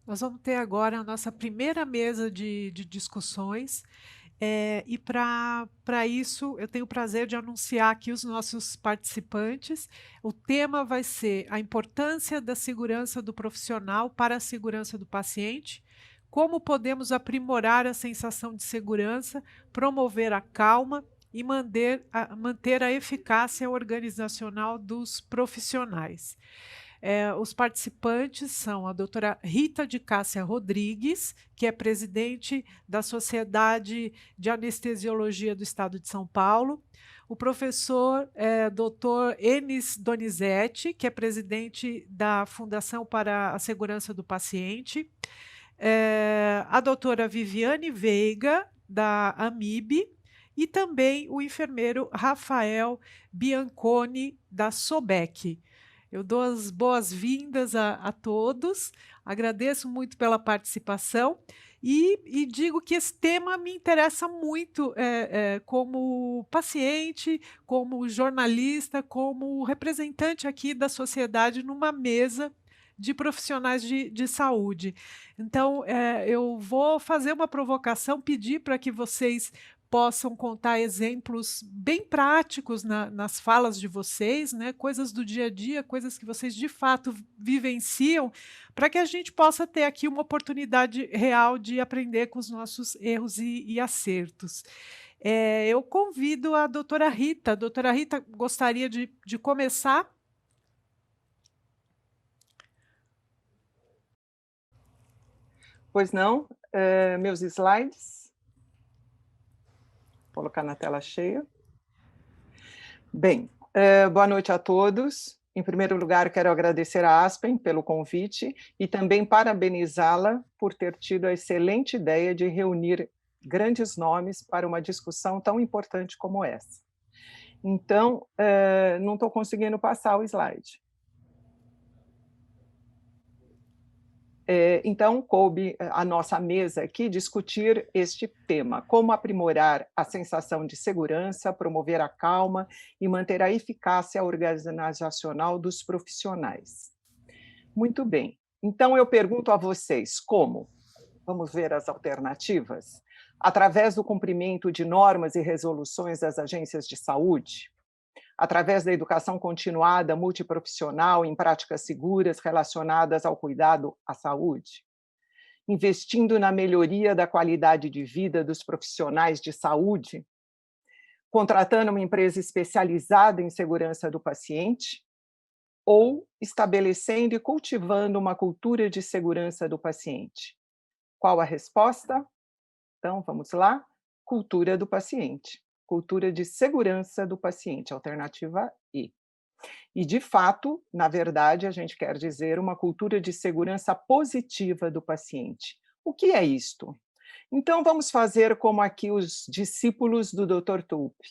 Nós vamos ter agora a nossa primeira mesa de discussões, e para isso eu tenho o prazer de anunciar aqui os nossos participantes. O tema vai ser a importância da segurança do profissional para a segurança do paciente, como podemos aprimorar a sensação de segurança, promover a calma e manter a eficácia organizacional dos profissionais. Os participantes são a doutora Rita de Cássia Rodrigues, que é presidente da Sociedade de Anestesiologia do Estado de São Paulo, o professor doutor Enis Donizete, que é presidente da Fundação para a Segurança do Paciente, a doutora Viviane Veiga, da AMIB, e também o enfermeiro Rafael Bianconi, da SOBEC. Eu dou as boas-vindas a todos, agradeço muito pela participação e digo que esse tema me interessa muito como paciente, como jornalista, como representante aqui da sociedade numa mesa de profissionais de saúde. Então, eu vou fazer uma provocação, pedir para que vocês possam contar exemplos bem práticos nas falas de vocês, né, coisas do dia a dia, coisas que vocês de fato vivenciam, para que a gente possa ter aqui uma oportunidade real de aprender com os nossos erros e acertos. Eu convido a doutora Rita. A doutora Rita gostaria de começar. Pois não, meus slides, vou colocar na tela cheia. Bem, boa noite a todos. Em primeiro lugar, quero agradecer à Aspen pelo convite e também parabenizá-la por ter tido a excelente ideia de reunir grandes nomes para uma discussão tão importante como essa. Então, não estou conseguindo passar o slide. Então, coube à nossa mesa aqui discutir este tema: como aprimorar a sensação de segurança, promover a calma e manter a eficácia organizacional dos profissionais. Muito bem. Então, eu pergunto a vocês: como? Vamos ver as alternativas? Através do cumprimento de normas e resoluções das agências de saúde? Através da educação continuada multiprofissional em práticas seguras relacionadas ao cuidado à saúde, investindo na melhoria da qualidade de vida dos profissionais de saúde, contratando uma empresa especializada em segurança do paciente, ou estabelecendo e cultivando uma cultura de segurança do paciente. Qual a resposta? Então, vamos lá. Cultura do paciente. Cultura de segurança do paciente, alternativa E. E, de fato, na verdade, a gente quer dizer uma cultura de segurança positiva do paciente. O que é isto? Então, vamos fazer como aqui os discípulos do Dr. Tulpe.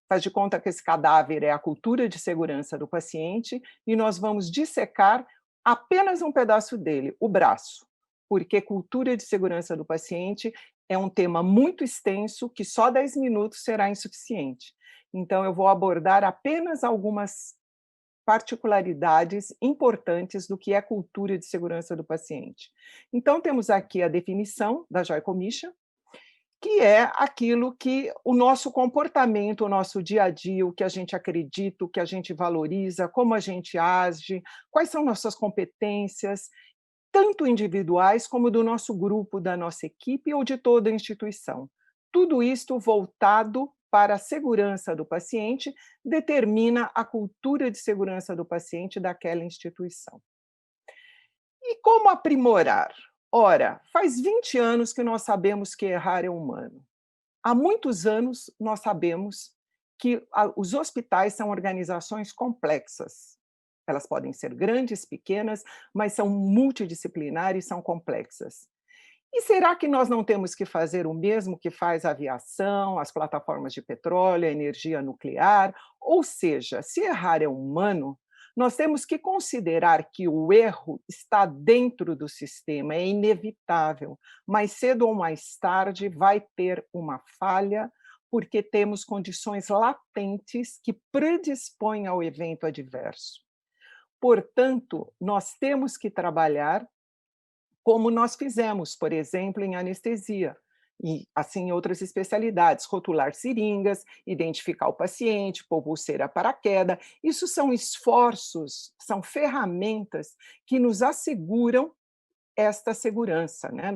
Faz de conta que esse cadáver é a cultura de segurança do paciente e nós vamos dissecar apenas um pedaço dele, o braço, porque cultura de segurança do paciente é um tema muito extenso que só 10 minutos será insuficiente. Então, eu vou abordar apenas algumas particularidades importantes do que é cultura de segurança do paciente. Então, temos aqui a definição da Joy Commission, que é aquilo que o nosso comportamento, o nosso dia a dia, o que a gente acredita, o que a gente valoriza, como a gente age, quais são nossas competências, tanto individuais como do nosso grupo, da nossa equipe ou de toda a instituição. Tudo isto voltado para a segurança do paciente, determina a cultura de segurança do paciente daquela instituição. E como aprimorar? Ora, faz 20 anos que nós sabemos que errar é humano. Há muitos anos nós sabemos que os hospitais são organizações complexas. Elas podem ser grandes, pequenas, mas são multidisciplinares, são complexas. E será que nós não temos que fazer o mesmo que faz a aviação, as plataformas de petróleo, a energia nuclear? Ou seja, se errar é humano, nós temos que considerar que o erro está dentro do sistema, é inevitável. Mais cedo ou mais tarde vai ter uma falha, porque temos condições latentes que predispõem ao evento adverso. Portanto, nós temos que trabalhar como nós fizemos, por exemplo, em anestesia, e assim em outras especialidades, rotular seringas, identificar o paciente, pôr pulseira para queda. Isso são esforços, são ferramentas que nos asseguram esta segurança, né,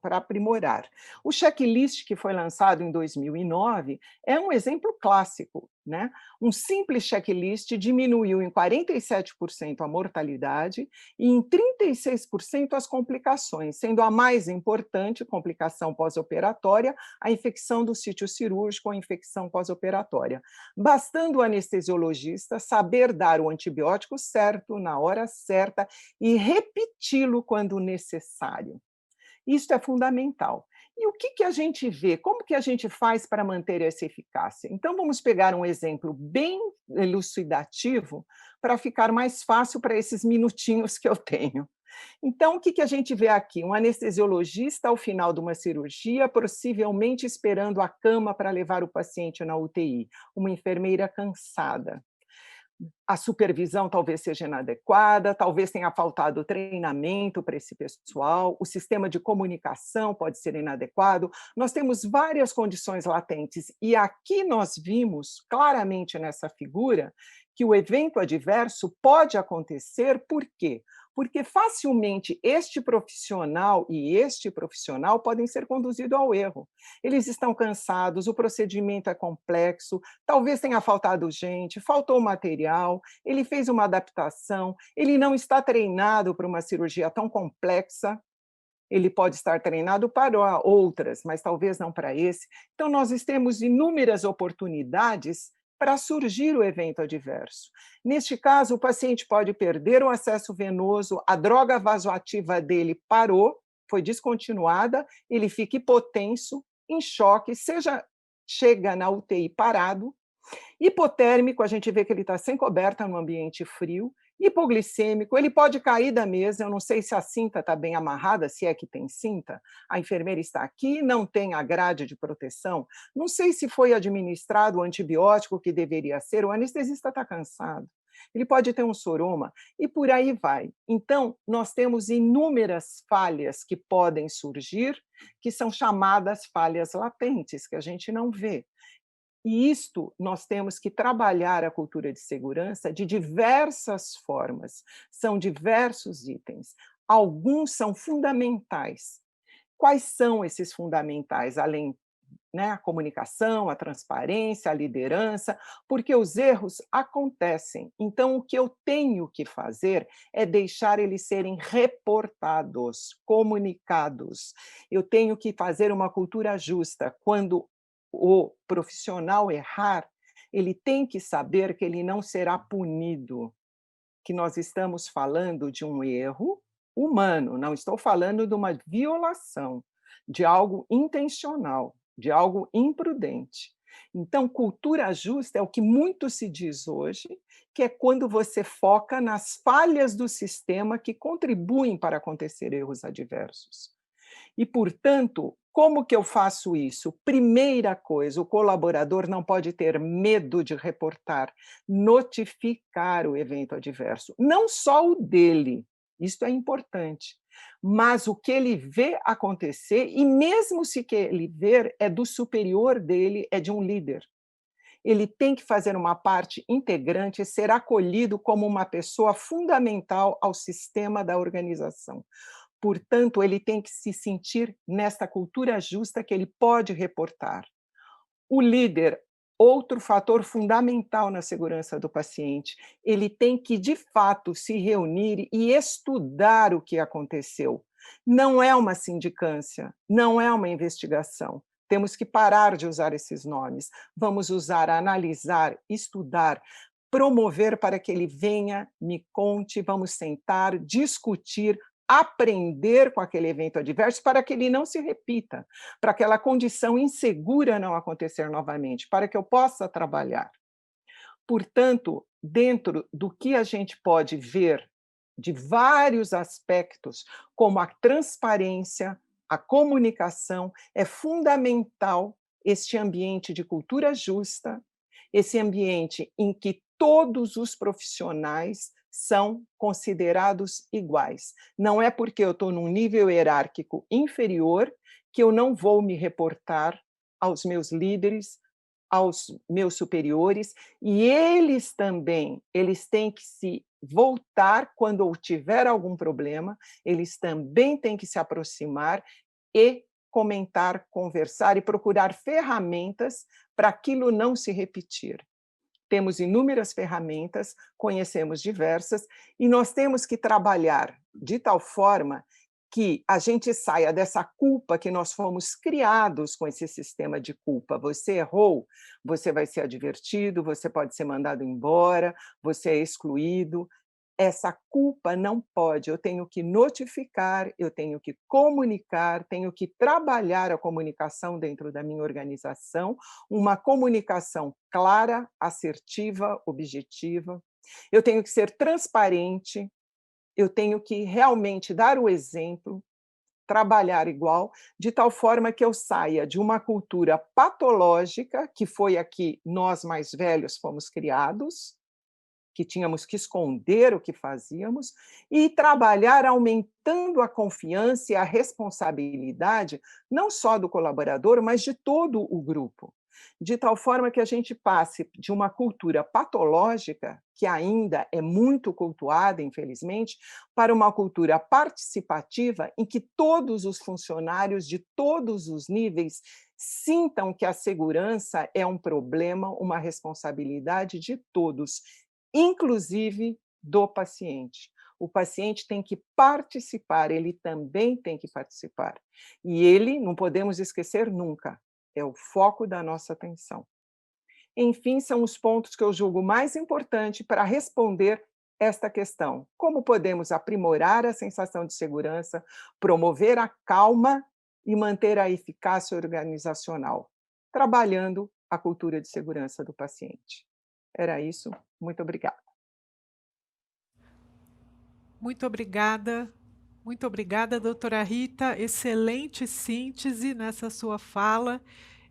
para aprimorar. O checklist que foi lançado em 2009 é um exemplo clássico, né? Um simples checklist diminuiu em 47% a mortalidade e em 36% as complicações, sendo a mais importante complicação pós-operatória a infecção do sítio cirúrgico ou infecção pós-operatória. Bastando o anestesiologista saber dar o antibiótico certo, na hora certa, e repeti-lo quando necessário. Isso é fundamental. E o que a gente vê? Como que a gente faz para manter essa eficácia? Então, vamos pegar um exemplo bem elucidativo para ficar mais fácil para esses minutinhos que eu tenho. Então, o que a gente vê aqui? Um anestesiologista ao final de uma cirurgia, possivelmente esperando a cama para levar o paciente na UTI. Uma enfermeira cansada. A supervisão talvez seja inadequada, talvez tenha faltado treinamento para esse pessoal, o sistema de comunicação pode ser inadequado. Nós temos várias condições latentes, e aqui nós vimos claramente nessa figura que o evento adverso pode acontecer, por quê? Porque facilmente este profissional e este profissional podem ser conduzidos ao erro. Eles estão cansados, o procedimento é complexo, talvez tenha faltado gente, faltou material, ele fez uma adaptação, ele não está treinado para uma cirurgia tão complexa, ele pode estar treinado para outras, mas talvez não para esse. Então, nós temos inúmeras oportunidades para surgir o evento adverso. Neste caso, o paciente pode perder o acesso venoso, a droga vasoativa dele parou, foi descontinuada, ele fica hipotenso, em choque, chega na UTI parado, hipotérmico, a gente vê que ele está sem coberta no ambiente frio, hipoglicêmico, ele pode cair da mesa, eu não sei se a cinta está bem amarrada, se é que tem cinta, a enfermeira está aqui, não tem a grade de proteção, não sei se foi administrado o antibiótico que deveria ser, o anestesista está cansado, ele pode ter um soroma, e por aí vai. Então, nós temos inúmeras falhas que podem surgir, que são chamadas falhas latentes, que a gente não vê. E isto, nós temos que trabalhar a cultura de segurança de diversas formas, são diversos itens. Alguns são fundamentais. Quais são esses fundamentais? Além, né, a comunicação, a transparência, a liderança, porque os erros acontecem. Então, o que eu tenho que fazer é deixar eles serem reportados, comunicados. Eu tenho que fazer uma cultura justa. Quando o profissional errar, ele tem que saber que ele não será punido, que nós estamos falando de um erro humano, não estou falando de uma violação, de algo intencional, de algo imprudente. Então, cultura justa é o que muito se diz hoje, que é quando você foca nas falhas do sistema que contribuem para acontecer erros adversos. E, portanto, como que eu faço isso? Primeira coisa, o colaborador não pode ter medo de reportar, notificar o evento adverso. Não só o dele, isso é importante, mas o que ele vê acontecer, e mesmo se que ele ver é do superior dele, é de um líder. Ele tem que fazer uma parte integrante e ser acolhido como uma pessoa fundamental ao sistema da organização. Portanto, ele tem que se sentir nesta cultura justa que ele pode reportar. O líder, outro fator fundamental na segurança do paciente, ele tem que, de fato, se reunir e estudar o que aconteceu. Não é uma sindicância, não é uma investigação. Temos que parar de usar esses nomes. Vamos usar, analisar, estudar, promover para que ele venha, me conte, vamos sentar, discutir, aprender com aquele evento adverso para que ele não se repita, para aquela condição insegura não acontecer novamente, para que eu possa trabalhar. Portanto, dentro do que a gente pode ver de vários aspectos, como a transparência, a comunicação, é fundamental este ambiente de cultura justa, esse ambiente em que todos os profissionais são considerados iguais. Não é porque eu estou num nível hierárquico inferior que eu não vou me reportar aos meus líderes, aos meus superiores, e eles também, eles têm que se voltar quando eu tiver algum problema, eles também têm que se aproximar e comentar, conversar e procurar ferramentas para aquilo não se repetir. Temos inúmeras ferramentas, conhecemos diversas, e nós temos que trabalhar de tal forma que a gente saia dessa culpa que nós fomos criados com esse sistema de culpa. Você errou, você vai ser advertido, você pode ser mandado embora, você é excluído. Essa culpa não pode, eu tenho que notificar, eu tenho que comunicar, tenho que trabalhar a comunicação dentro da minha organização, uma comunicação clara, assertiva, objetiva. Eu tenho que ser transparente, eu tenho que realmente dar o exemplo, trabalhar igual, de tal forma que eu saia de uma cultura patológica, que foi a que nós mais velhos fomos criados, que tínhamos que esconder o que fazíamos, e trabalhar aumentando a confiança e a responsabilidade, não só do colaborador, mas de todo o grupo. De tal forma que a gente passe de uma cultura patológica, que ainda é muito cultuada, infelizmente, para uma cultura participativa, em que todos os funcionários de todos os níveis sintam que a segurança é um problema, uma responsabilidade de todos, inclusive do paciente. O paciente tem que participar, ele também tem que participar. E ele, não podemos esquecer nunca, é o foco da nossa atenção. Enfim, são os pontos que eu julgo mais importante para responder esta questão. Como podemos aprimorar a sensação de segurança, promover a calma e manter a eficácia organizacional, trabalhando a cultura de segurança do paciente. Era isso. Muito obrigada. Muito obrigada, doutora Rita. Excelente síntese nessa sua fala.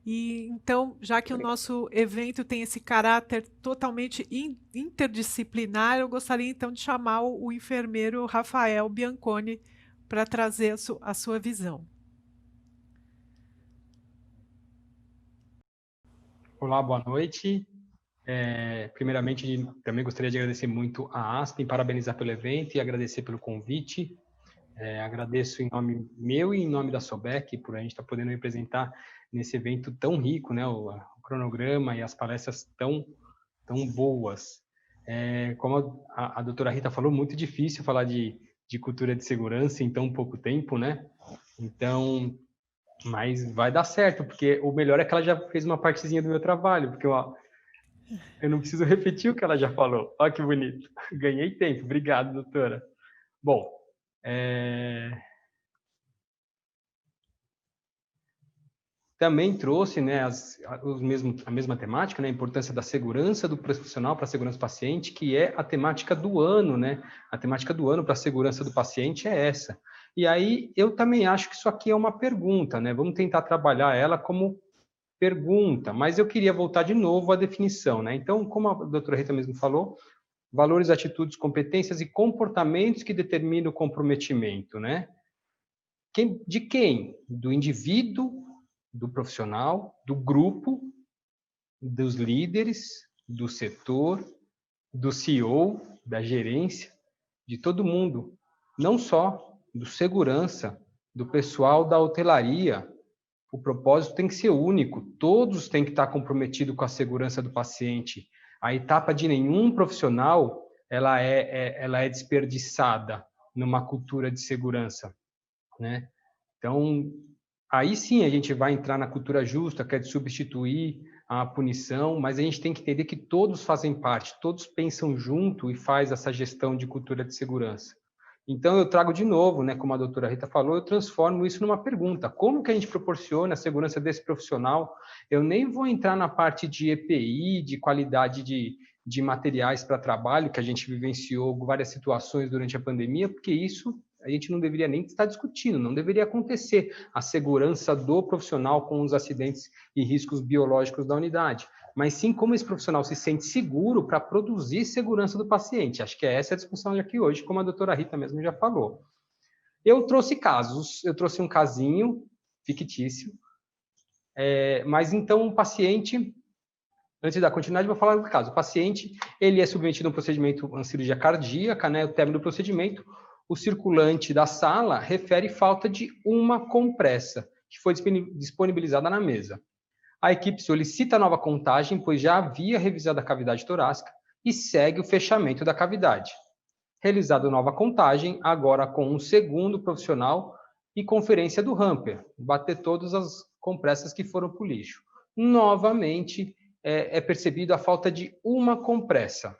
E então, já que o Obrigada. nosso evento tem esse caráter totalmente interdisciplinar, eu gostaria então de chamar o enfermeiro Rafael Bianconi para trazer a sua visão. Olá, boa noite. Primeiramente, também gostaria de agradecer muito a Aspen, parabenizar pelo evento e agradecer pelo convite. Agradeço em nome meu e em nome da Sobec por a gente estar podendo representar nesse evento tão rico, né? O cronograma e as palestras tão boas. Como a doutora Rita falou, muito difícil falar de cultura de segurança em tão pouco tempo, né? Então, mas vai dar certo, porque o melhor é que ela já fez uma partezinha do meu trabalho, porque eu não preciso repetir o que ela já falou. Olha que bonito. Ganhei tempo. Obrigado, doutora. Bom, também trouxe, né, a mesma temática, né, a importância da segurança do profissional para a segurança do paciente, que é a temática do ano, né? A temática do ano para a segurança do paciente é essa. E aí, eu também acho que isso aqui é uma pergunta, né? Vamos tentar trabalhar ela como pergunta, mas eu queria voltar de novo à definição, né? Então, como a doutora Rita mesmo falou, valores, atitudes, competências e comportamentos que determinam o comprometimento, né? De quem? Do indivíduo, do profissional, do grupo, dos líderes, do setor, do CEO, da gerência, de todo mundo, não só do segurança, do pessoal da hotelaria. O propósito tem que ser único, todos têm que estar comprometidos com a segurança do paciente. A etapa de nenhum profissional, ela é desperdiçada numa cultura de segurança, né? Então, aí sim a gente vai entrar na cultura justa, que é de substituir a punição, mas a gente tem que entender que todos fazem parte, todos pensam junto e faz essa gestão de cultura de segurança. Então, eu trago de novo, né, como a doutora Rita falou, eu transformo isso numa pergunta. Como que a gente proporciona a segurança desse profissional? Eu nem vou entrar na parte de EPI, de qualidade de materiais para trabalho, que a gente vivenciou várias situações durante a pandemia, porque isso a gente não deveria nem estar discutindo, não deveria acontecer a segurança do profissional com os acidentes e riscos biológicos da unidade, mas sim como esse profissional se sente seguro para produzir segurança do paciente. Acho que é essa a discussão aqui hoje, como a doutora Rita mesmo já falou. Eu trouxe casos, eu trouxe um casinho fictício, mas então o paciente, antes da continuidade, vou falar do caso. O paciente, ele é submetido a um procedimento, uma cirurgia cardíaca, né? O término do procedimento, o circulante da sala refere falta de uma compressa, que foi disponibilizada na mesa. A equipe solicita nova contagem, pois já havia revisado a cavidade torácica e segue o fechamento da cavidade. Realizada nova contagem, agora com um segundo profissional e conferência do hamper, bater todas as compressas que foram para o lixo. Novamente, é percebido a falta de uma compressa.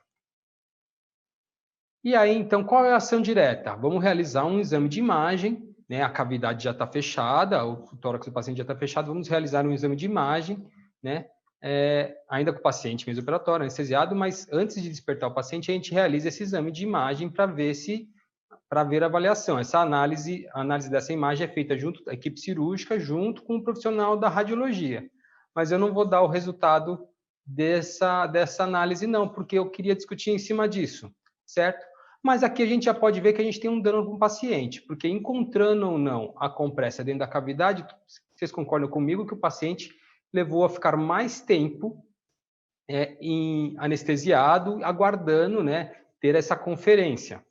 E aí, então, qual é a ação direta? Vamos realizar um exame de imagem, né? A cavidade já está fechada, o tórax do paciente já está fechado, vamos realizar um exame de imagem, né? Ainda com o paciente mesoperatório, anestesiado, mas antes de despertar o paciente, a gente realiza esse exame de imagem para ver a avaliação. Essa análise dessa imagem é feita junto da equipe cirúrgica, junto com o profissional da radiologia. Mas eu não vou dar o resultado dessa análise, não, porque eu queria discutir em cima disso, certo? Mas aqui a gente já pode ver que a gente tem um dano com o paciente, porque encontrando ou não a compressa dentro da cavidade, vocês concordam comigo que o paciente levou a ficar mais tempo anestesiado, aguardando, né, ter essa conferência.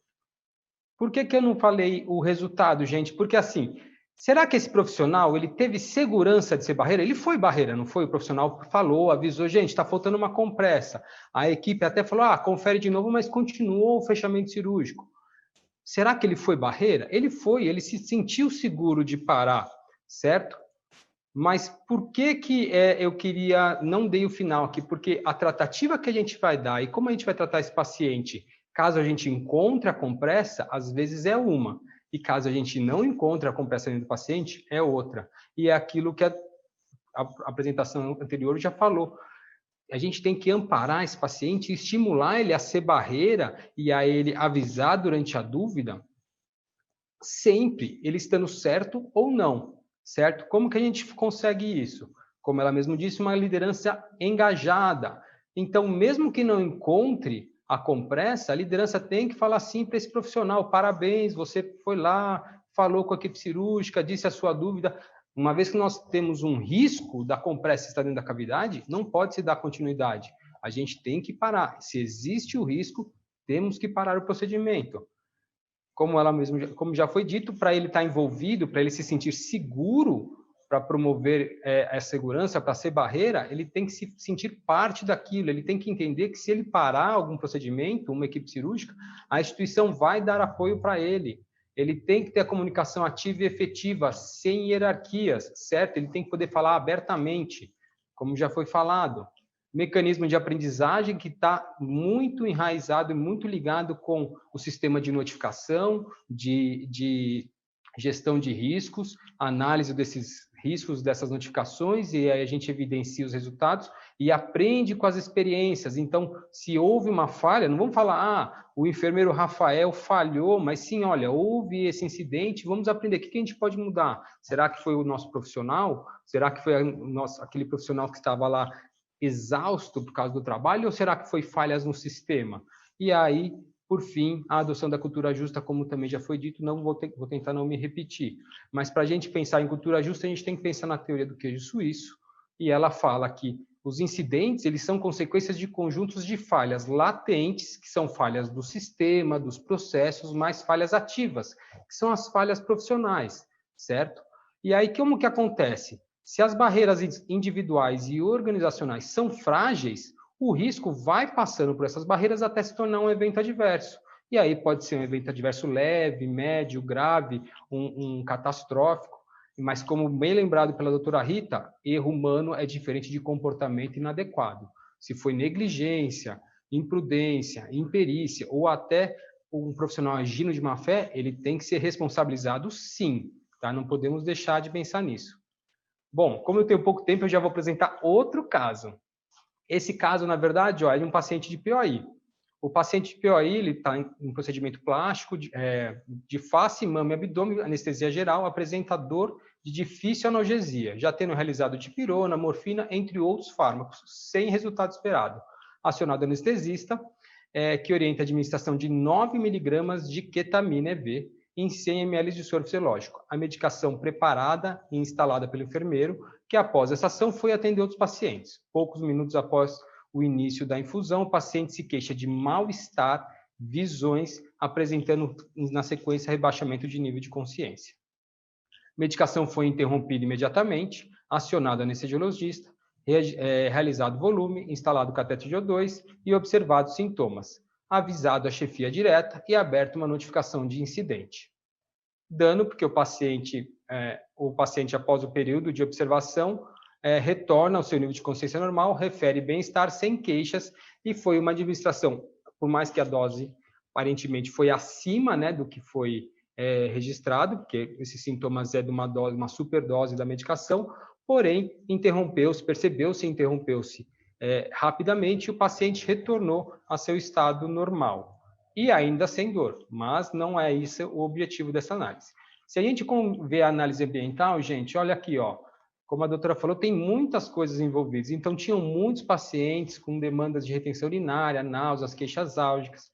Por que eu não falei o resultado, gente? Porque assim, será que esse profissional, ele teve segurança de ser barreira? Ele foi barreira, não foi? O profissional falou, avisou, gente, está faltando uma compressa. A equipe até falou, confere de novo, mas continuou o fechamento cirúrgico. Será que ele foi barreira? Ele foi, ele se sentiu seguro de parar, certo? Mas por que eu queria, não dei o final aqui? Porque a tratativa que a gente vai dar e como a gente vai tratar esse paciente, caso a gente encontre a compressa, às vezes é uma. E caso a gente não encontre a compressa dentro do paciente, é outra. E é aquilo que a apresentação anterior já falou. A gente tem que amparar esse paciente, estimular ele a ser barreira e a ele avisar durante a dúvida, sempre ele estando certo ou não, certo? Como que a gente consegue isso? Como ela mesmo disse, uma liderança engajada. Então, mesmo que não encontre a compressa, a liderança tem que falar sim para esse profissional, parabéns, você foi lá, falou com a equipe cirúrgica, disse a sua dúvida. Uma vez que nós temos um risco da compressa estar dentro da cavidade, não pode se dar continuidade. A gente tem que parar. Se existe o risco, temos que parar o procedimento. Como já foi dito, para ele estar envolvido, para ele se sentir seguro, para promover a segurança, para ser barreira, ele tem que se sentir parte daquilo, ele tem que entender que se ele parar algum procedimento, uma equipe cirúrgica, a instituição vai dar apoio para ele. Ele tem que ter a comunicação ativa e efetiva, sem hierarquias, certo? Ele tem que poder falar abertamente, como já foi falado. Mecanismo de aprendizagem que está muito enraizado e muito ligado com o sistema de notificação, de gestão de riscos, análise desses riscos, dessas notificações, e aí a gente evidencia os resultados e aprende com as experiências. Então, se houve uma falha, não vamos falar, o enfermeiro Rafael falhou, mas sim, olha, houve esse incidente, vamos aprender, o que a gente pode mudar? Será que foi o nosso profissional? Será que foi aquele profissional que estava lá exausto por causa do trabalho, ou será que foi falhas no sistema? E aí, por fim, a adoção da cultura justa, como também já foi dito, não vou tentar não me repetir, mas para a gente pensar em cultura justa, a gente tem que pensar na teoria do queijo suíço, e ela fala que os incidentes, eles são consequências de conjuntos de falhas latentes, que são falhas do sistema, dos processos, mais falhas ativas, que são as falhas profissionais, certo? E aí, como que acontece? Se as barreiras individuais e organizacionais são frágeis, o risco vai passando por essas barreiras até se tornar um evento adverso. E aí pode ser um evento adverso leve, médio, grave, um catastrófico. Mas, como bem lembrado pela doutora Rita, erro humano é diferente de comportamento inadequado. Se foi negligência, imprudência, imperícia ou até um profissional agindo de má fé, ele tem que ser responsabilizado sim. Tá? Não podemos deixar de pensar nisso. Bom, como eu tenho pouco tempo, eu já vou apresentar outro caso. Esse caso, na verdade, é de um paciente de POI. O paciente POI ele está em procedimento plástico de face, mama e abdômen, anestesia geral, apresenta dor de difícil analgesia, já tendo realizado dipirona, morfina, entre outros fármacos, sem resultado esperado. Acionado o anestesista, que orienta a administração de 9 miligramas de ketamina EV em 100 ml de soro fisiológico. A medicação preparada e instalada pelo enfermeiro, que após essa ação foi atender outros pacientes. Poucos minutos após o início da infusão, o paciente se queixa de mal-estar, visões, apresentando na sequência rebaixamento de nível de consciência. A medicação foi interrompida imediatamente, acionado o anestesiologista, realizado volume, instalado o cateter de O2 e observados sintomas, avisado a chefia direta e aberta uma notificação de incidente. Dano, porque o paciente após o período de observação, retorna ao seu nível de consciência normal, refere bem-estar sem queixas e foi uma administração, por mais que a dose aparentemente foi acima, né, do que foi registrado, porque esses sintomas é de uma superdose da medicação, porém interrompeu-se rapidamente e o paciente retornou a seu estado normal e ainda sem dor, mas não é isso o objetivo dessa análise. Se a gente vê a análise ambiental, gente, olha aqui, ó, como a doutora falou, tem muitas coisas envolvidas. Então, tinham muitos pacientes com demandas de retenção urinária, náuseas, queixas álgicas.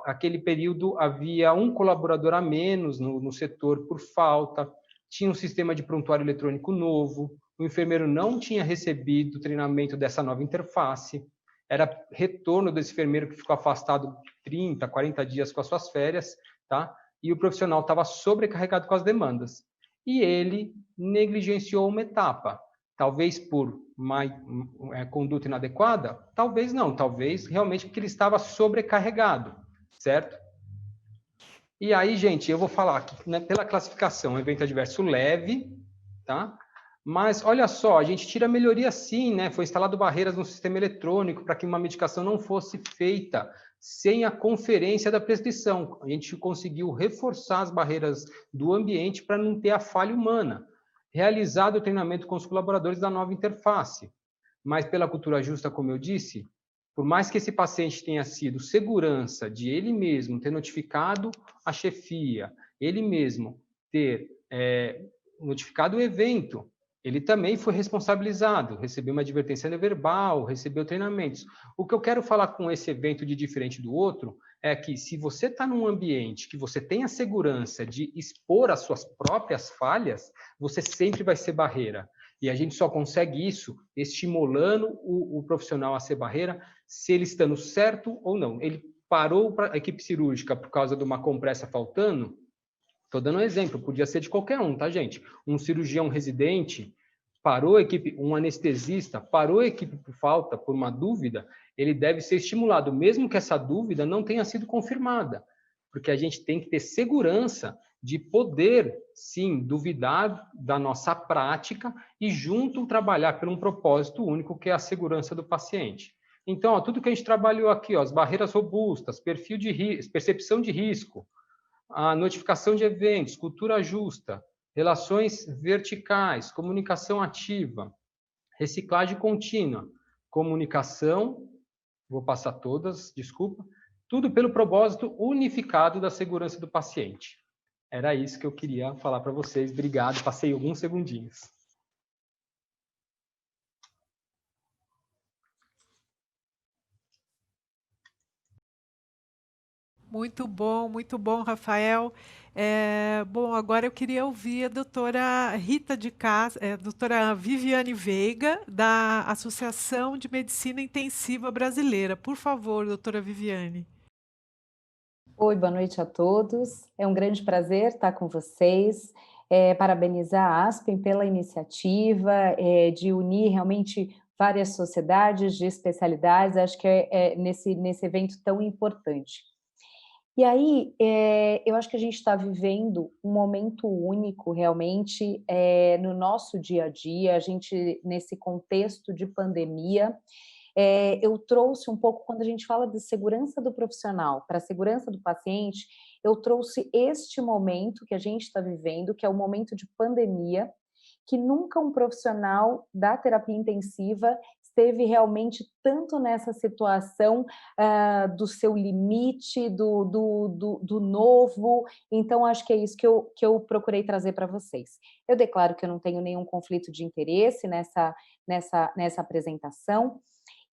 Aquele período havia um colaborador a menos no setor por falta, tinha um sistema de prontuário eletrônico novo, o enfermeiro não tinha recebido o treinamento dessa nova interface, era retorno desse enfermeiro que ficou afastado 30, 40 dias com as suas férias, tá? E o profissional estava sobrecarregado com as demandas. E ele negligenciou uma etapa, talvez por conduta inadequada, talvez não, talvez realmente porque ele estava sobrecarregado, certo? E aí, gente, eu vou falar aqui, né, pela classificação, evento adverso leve, tá? Mas, olha só, a gente tira melhoria sim, né? Foi instalado barreiras no sistema eletrônico para que uma medicação não fosse feita sem a conferência da prescrição. A gente conseguiu reforçar as barreiras do ambiente para não ter a falha humana. Realizado o treinamento com os colaboradores da nova interface. Mas pela cultura justa, como eu disse, por mais que esse paciente tenha sido segurança de ele mesmo ter notificado a chefia, ele mesmo ter notificado o evento, ele também foi responsabilizado, recebeu uma advertência verbal, recebeu treinamentos. O que eu quero falar com esse evento de diferente do outro é que se você está num ambiente que você tem a segurança de expor as suas próprias falhas, você sempre vai ser barreira. E a gente só consegue isso estimulando o profissional a ser barreira, se ele estando certo ou não. Ele parou para a equipe cirúrgica por causa de uma compressa faltando. Estou dando um exemplo, podia ser de qualquer um, tá, gente? Um cirurgião residente parou a equipe, um anestesista parou a equipe por falta, por uma dúvida, ele deve ser estimulado, mesmo que essa dúvida não tenha sido confirmada, porque a gente tem que ter segurança de poder, sim, duvidar da nossa prática e junto trabalhar por um propósito único, que é a segurança do paciente. Então, ó, tudo que a gente trabalhou aqui, ó, as barreiras robustas, perfil de percepção de risco, a notificação de eventos, cultura justa, relações verticais, comunicação ativa, reciclagem contínua, comunicação, vou passar todas, desculpa, tudo pelo propósito unificado da segurança do paciente. Era isso que eu queria falar para vocês. Obrigado, passei alguns segundinhos. Muito bom, Rafael. Bom, agora eu queria ouvir a doutora Rita de Castro, doutora Viviane Veiga, da Associação de Medicina Intensiva Brasileira. Por favor, doutora Viviane. Oi, boa noite a todos. É um grande prazer estar com vocês. Parabenizar a Aspen pela iniciativa de unir realmente várias sociedades de especialidades. Acho que nesse evento tão importante. E aí, eu acho que a gente está vivendo um momento único, realmente, no nosso dia a dia, a gente, nesse contexto de pandemia, eu trouxe um pouco, quando a gente fala de segurança do profissional para a segurança do paciente, eu trouxe este momento que a gente está vivendo, que é o momento de pandemia, que nunca um profissional da terapia intensiva esteve realmente tanto nessa situação do seu limite, do novo. Então, acho que é isso que eu procurei trazer para vocês. Eu declaro que eu não tenho nenhum conflito de interesse nessa apresentação.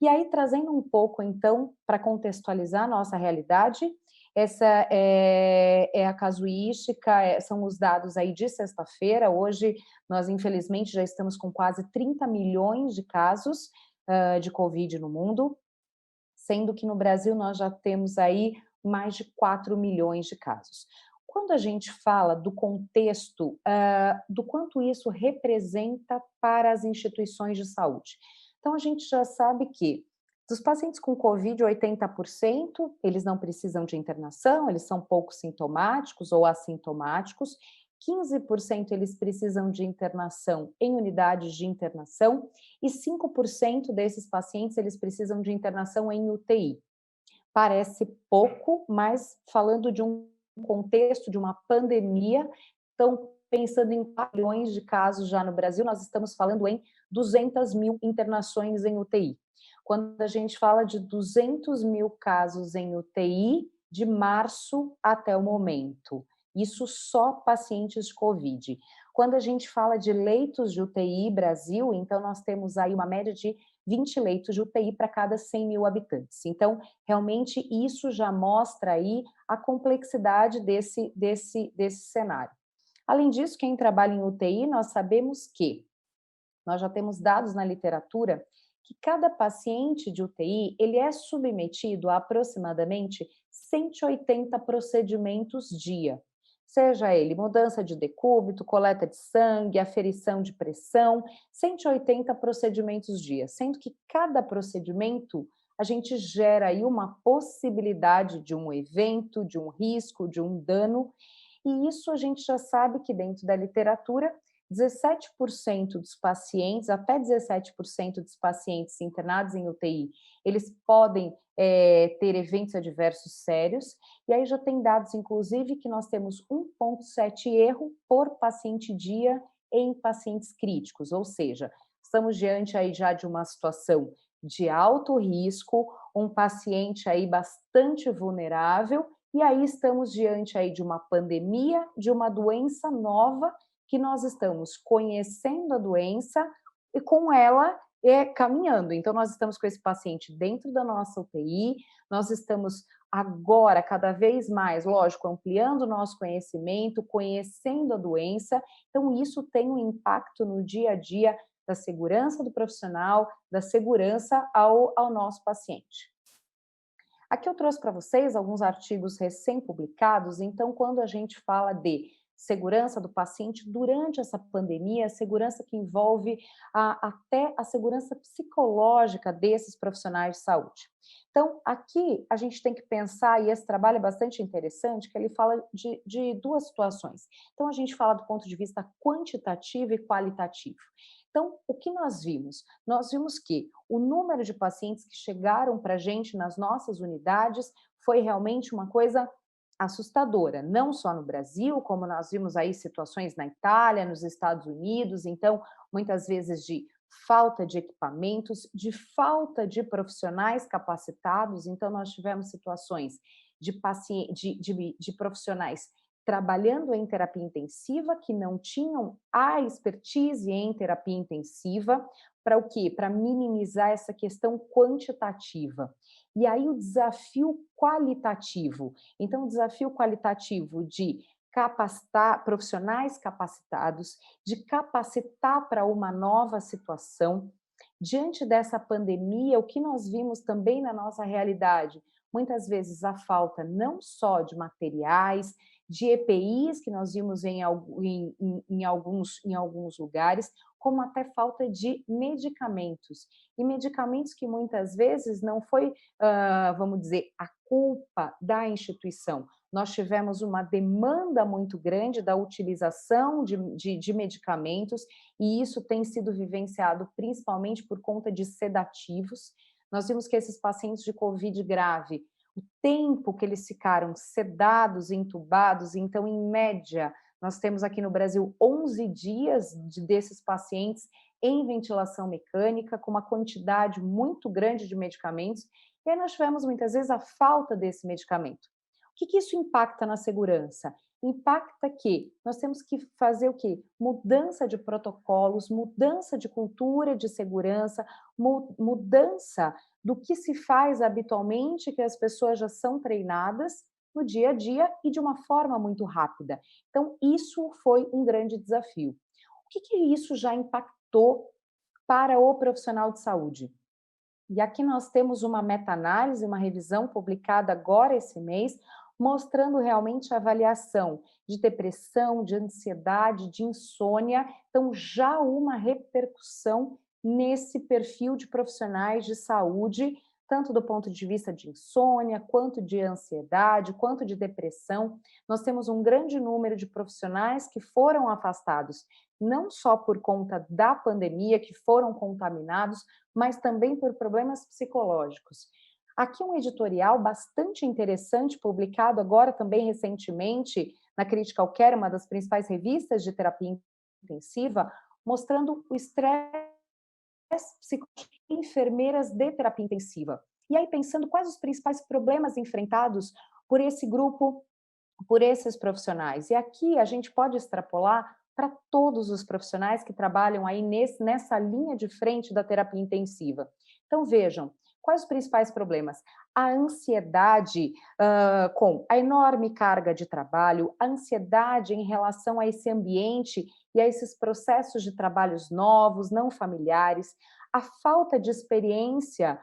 E aí, trazendo um pouco, então, para contextualizar a nossa realidade, essa é a casuística, são os dados aí de sexta-feira. Hoje, nós, infelizmente, já estamos com quase 30 milhões de casos de Covid no mundo, sendo que no Brasil nós já temos aí mais de 4 milhões de casos. Quando a gente fala do contexto, do quanto isso representa para as instituições de saúde. Então, a gente já sabe que dos pacientes com Covid, 80% eles não precisam de internação, eles são pouco sintomáticos ou assintomáticos, 15% eles precisam de internação em unidades de internação e 5% desses pacientes eles precisam de internação em UTI. Parece pouco, mas falando de um contexto de uma pandemia, então pensando em milhões de casos já no Brasil, nós estamos falando em 200 mil internações em UTI. Quando a gente fala de 200 mil casos em UTI, de março até o momento, isso só pacientes de Covid. Quando a gente fala de leitos de UTI Brasil, então nós temos aí uma média de 20 leitos de UTI para cada 100 mil habitantes. Então, realmente, isso já mostra aí a complexidade desse cenário. Além disso, quem trabalha em UTI, nós sabemos que nós já temos dados na literatura que cada paciente de UTI, ele é submetido a aproximadamente 180 procedimentos dia. Seja ele mudança de decúbito, coleta de sangue, aferição de pressão, 180 procedimentos dia, sendo que cada procedimento a gente gera aí uma possibilidade de um evento, de um risco, de um dano, e isso a gente já sabe que dentro da literatura 17% dos pacientes, até 17% dos pacientes internados em UTI, eles podem ter eventos adversos sérios, e aí já tem dados, inclusive, que nós temos 1,7 erro por paciente dia em pacientes críticos, ou seja, estamos diante aí já de uma situação de alto risco, um paciente aí bastante vulnerável, e aí estamos diante aí de uma pandemia, de uma doença nova, que nós estamos conhecendo a doença e com ela caminhando. Então, nós estamos com esse paciente dentro da nossa UTI, nós estamos agora, cada vez mais, lógico, ampliando o nosso conhecimento, conhecendo a doença. Então, isso tem um impacto no dia a dia da segurança do profissional, da segurança ao nosso paciente. Aqui eu trouxe para vocês alguns artigos recém-publicados. Então, quando a gente fala de segurança do paciente durante essa pandemia, segurança que envolve até a segurança psicológica desses profissionais de saúde. Então, aqui a gente tem que pensar, e esse trabalho é bastante interessante, que ele fala de duas situações. Então, a gente fala do ponto de vista quantitativo e qualitativo. Então, o que nós vimos? Nós vimos que o número de pacientes que chegaram para a gente nas nossas unidades foi realmente uma coisa assustadora, não só no Brasil, como nós vimos aí situações na Itália, nos Estados Unidos, então, muitas vezes de falta de equipamentos, de falta de profissionais capacitados, então nós tivemos situações de profissionais trabalhando em terapia intensiva que não tinham a expertise em terapia intensiva, para o quê? Para minimizar essa questão quantitativa. E aí o desafio qualitativo. Então, o desafio qualitativo de capacitar profissionais capacitados, de capacitar para uma nova situação. Diante dessa pandemia, o que nós vimos também na nossa realidade? Muitas vezes a falta não só de materiais, de EPIs, que nós vimos em alguns lugares, como até falta de medicamentos. E medicamentos que muitas vezes não foi, vamos dizer, a culpa da instituição. Nós tivemos uma demanda muito grande da utilização de medicamentos, e isso tem sido vivenciado principalmente por conta de sedativos. Nós vimos que esses pacientes de Covid grave, o tempo que eles ficaram sedados, entubados, então, em média, Nós temos aqui no Brasil 11 dias desses pacientes em ventilação mecânica, com uma quantidade muito grande de medicamentos, e aí nós tivemos muitas vezes a falta desse medicamento. O que isso impacta na segurança? Impacta que nós temos que fazer o quê? Mudança de protocolos, mudança de cultura de segurança, mudança do que se faz habitualmente, que as pessoas já são treinadas no dia a dia e de uma forma muito rápida. Então, isso foi um grande desafio. O que isso já impactou para o profissional de saúde? E aqui nós temos uma meta-análise, uma revisão publicada agora esse mês, mostrando realmente a avaliação de depressão, de ansiedade, de insônia, então já uma repercussão nesse perfil de profissionais de saúde, tanto do ponto de vista de insônia, quanto de ansiedade, quanto de depressão. Nós temos um grande número de profissionais que foram afastados, não só por conta da pandemia, que foram contaminados, mas também por problemas psicológicos. Aqui um editorial bastante interessante, publicado agora também recentemente na Critical Care, uma das principais revistas de terapia intensiva, mostrando o estresse psicológico de enfermeiras de terapia intensiva. E aí pensando quais os principais problemas enfrentados por esse grupo, por esses profissionais. E aqui a gente pode extrapolar para todos os profissionais que trabalham aí nessa linha de frente da terapia intensiva. Então vejam, quais os principais problemas? A ansiedade com a enorme carga de trabalho, a ansiedade em relação a esse ambiente e a esses processos de trabalhos novos, não familiares, a falta de experiência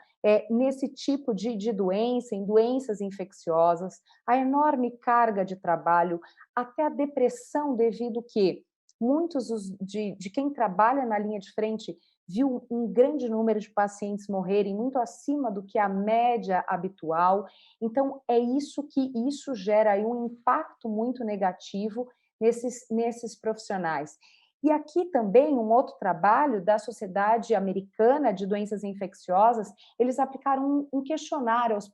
nesse tipo de doença, em doenças infecciosas, a enorme carga de trabalho, até a depressão devido que muitos de quem trabalha na linha de frente viu um grande número de pacientes morrerem muito acima do que a média habitual. Então, é isso que isso gera aí um impacto muito negativo nesses profissionais. E aqui também um outro trabalho da Sociedade Americana de Doenças Infecciosas, eles aplicaram um questionário aos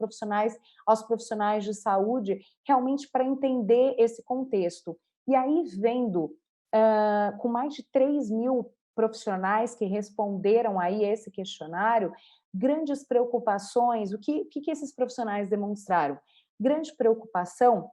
profissionais de saúde, realmente para entender esse contexto. E aí, vendo com mais de 3.000 profissionais que responderam aí esse questionário, grandes preocupações, o que esses profissionais demonstraram? Grande preocupação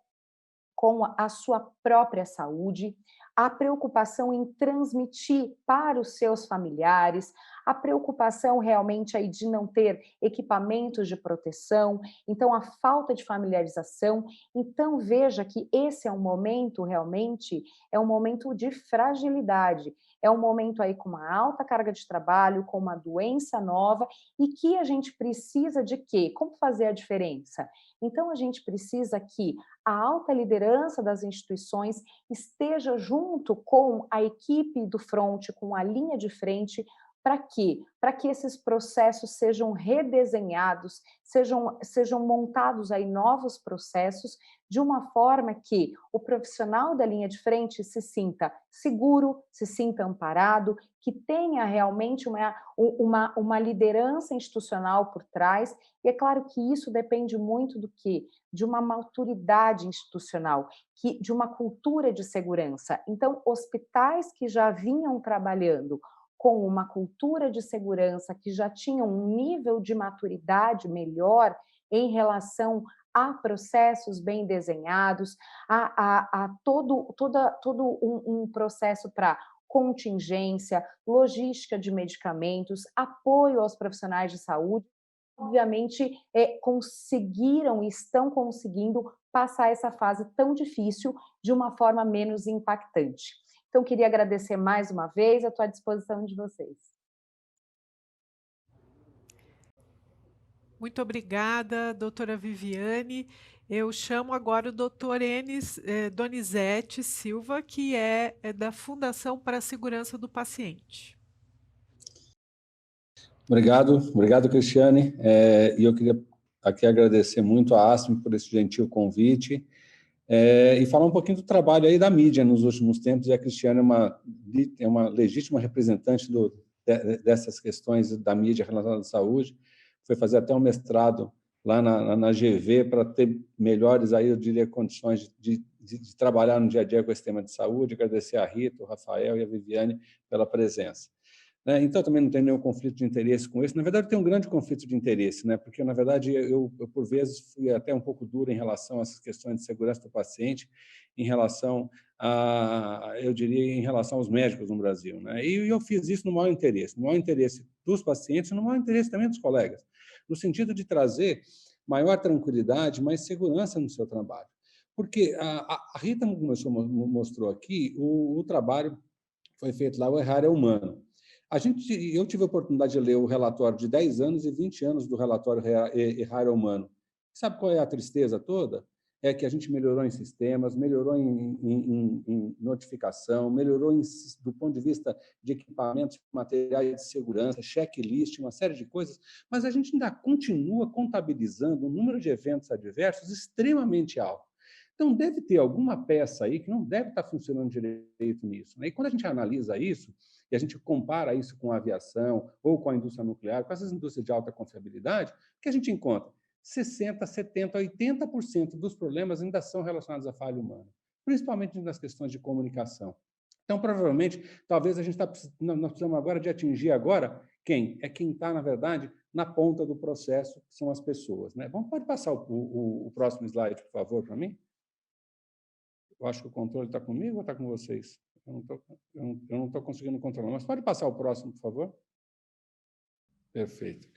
com a sua própria saúde, a preocupação em transmitir para os seus familiares, a preocupação realmente aí de não ter equipamentos de proteção, então a falta de familiarização. Então veja que esse é um momento realmente, é um momento de fragilidade, é um momento aí com uma alta carga de trabalho, com uma doença nova e que a gente precisa de quê? Como fazer a diferença? Então a gente precisa que a alta liderança das instituições esteja junto com a equipe do front, com a linha de frente, para quê? Para que esses processos sejam redesenhados, sejam montados aí novos processos, de uma forma que o profissional da linha de frente se sinta seguro, se sinta amparado, que tenha realmente uma liderança institucional por trás. E é claro que isso depende muito do quê? De uma maturidade institucional, de uma cultura de segurança. Então, hospitais que já vinham trabalhando com uma cultura de segurança, que já tinham um nível de maturidade melhor em relação a processos bem desenhados, a todo um processo para contingência, logística de medicamentos, apoio aos profissionais de saúde, obviamente conseguiram e estão conseguindo passar essa fase tão difícil de uma forma menos impactante. Então, queria agradecer mais uma vez, estou à disposição de vocês. Muito obrigada, doutora Viviane. Eu chamo agora o doutor Enes Donizete Silva, que é da Fundação para a Segurança do Paciente. Obrigado, Cristiane. E eu queria aqui agradecer muito a ASPEN por esse gentil convite e falar um pouquinho do trabalho aí da mídia nos últimos tempos. E a Cristiane é uma legítima representante dessas questões da mídia relacionada à saúde. Foi fazer até um mestrado lá na GV para ter melhores, aí eu diria, condições de de trabalhar no dia a dia com esse tema de saúde, agradecer a Rita, o Rafael e a Viviane pela presença. Então, também não tem nenhum conflito de interesse com isso. Na verdade, tem um grande conflito de interesse, né? Porque, na verdade, eu, por vezes, fui até um pouco duro em relação a essas questões de segurança do paciente, em relação eu diria, em relação aos médicos no Brasil, né? E eu fiz isso no maior interesse dos pacientes e no maior interesse também dos colegas, no sentido de trazer maior tranquilidade, mais segurança no seu trabalho. Porque a Rita mostrou aqui o trabalho que foi feito lá, o Errar é Humano. Eu tive a oportunidade de ler o relatório de 10 anos e 20 anos do relatório Errar é Humano. Sabe qual é a tristeza toda? É que a gente melhorou em sistemas, melhorou em notificação, melhorou do ponto de vista de equipamentos, materiais de segurança, checklist, uma série de coisas, mas a gente ainda continua contabilizando um número de eventos adversos extremamente alto. Então, deve ter alguma peça aí que não deve estar funcionando direito nisso, né? E quando a gente analisa isso, e a gente compara isso com a aviação ou com a indústria nuclear, com essas indústrias de alta confiabilidade, o que a gente encontra? 60%, 70%, 80% dos problemas ainda são relacionados à falha humana, principalmente nas questões de comunicação. Então, provavelmente, talvez nós precisamos agora de atingir agora quem? É quem está, na verdade, na ponta do processo, que são as pessoas, né? Pode passar o próximo slide, por favor, para mim? Eu acho que o controle está comigo ou está com vocês? Eu não estou conseguindo controlar, mas pode passar o próximo, por favor? Perfeito.